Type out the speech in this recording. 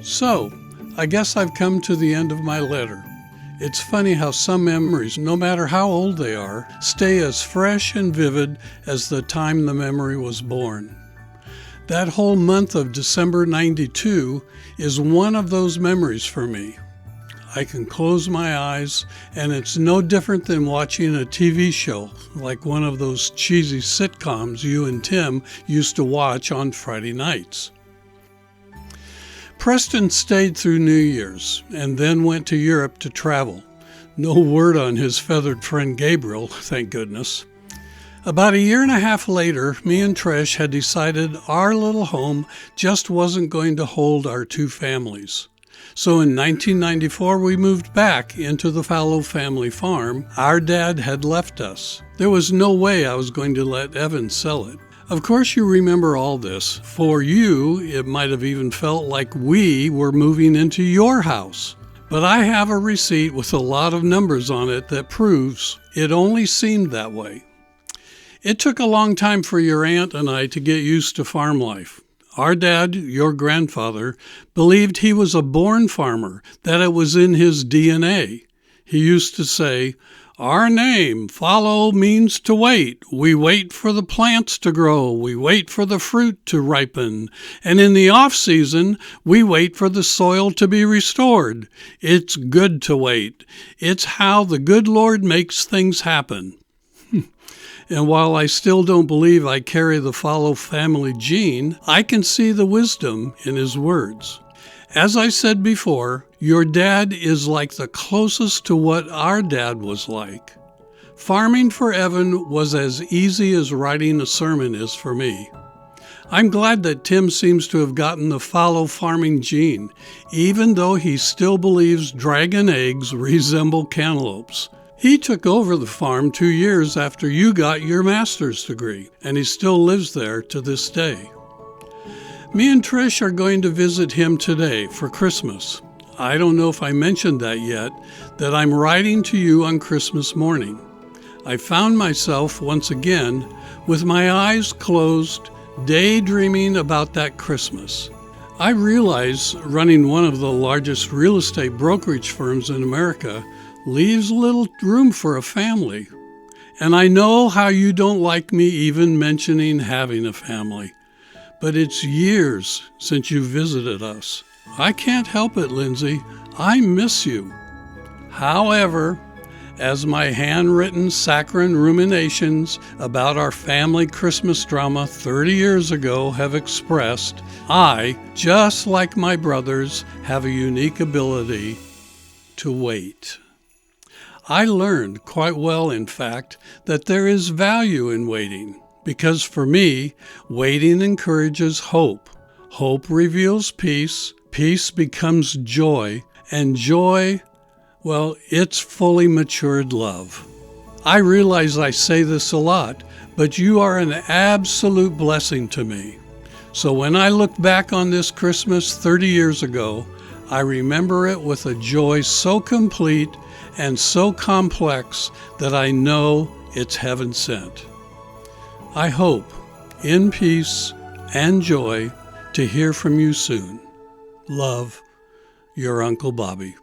So, I guess I've come to the end of my letter. It's funny how some memories, no matter how old they are, stay as fresh and vivid as the time the memory was born. That whole month of December 92 is one of those memories for me. I can close my eyes, and it's no different than watching a TV show, like one of those cheesy sitcoms you and Tim used to watch on Friday nights. Preston stayed through New Year's and then went to Europe to travel. No word on his feathered friend Gabriel, thank goodness. About a year and a half later, me and Trish had decided our little home just wasn't going to hold our two families. So in 1994, we moved back into the Fallows family farm. Our dad had left us. There was no way I was going to let Evan sell it. Of course you remember all this. For you, it might have even felt like we were moving into your house. But I have a receipt with a lot of numbers on it that proves it only seemed that way. It took a long time for your aunt and I to get used to farm life. Our dad, your grandfather, believed he was a born farmer, that it was in his DNA. He used to say, "Our name, follow, means to wait. We wait for the plants to grow. We wait for the fruit to ripen. And in the off-season, we wait for the soil to be restored. It's good to wait. It's how the good Lord makes things happen." And while I still don't believe I carry the Fallows family gene, I can see the wisdom in his words. As I said before, your dad is like the closest to what our dad was like. Farming for Evan was as easy as writing a sermon is for me. I'm glad that Tim seems to have gotten the Fallows farming gene, even though he still believes dragon eggs resemble cantaloupes. He took over the farm 2 years after you got your master's degree, and he still lives there to this day. Me and Trish are going to visit him today for Christmas. I don't know if I mentioned that yet, that I'm writing to you on Christmas morning. I found myself once again with my eyes closed, daydreaming about that Christmas. I realize running one of the largest real estate brokerage firms in America leaves little room for a family. And I know how you don't like me even mentioning having a family. But it's years since you visited us. I can't help it, Lindsay. I miss you. However, as my handwritten saccharine ruminations about our family Christmas drama 30 years ago have expressed, I, just like my brothers, have a unique ability to wait. I learned quite well, in fact, that there is value in waiting, because for me, waiting encourages hope. Hope reveals peace, peace becomes joy, and joy, well, it's fully matured love. I realize I say this a lot, but you are an absolute blessing to me. So when I look back on this Christmas 30 years ago, I remember it with a joy so complete and so complex that I know it's heaven sent. I hope, in peace and joy, to hear from you soon. Love, your Uncle Bobby.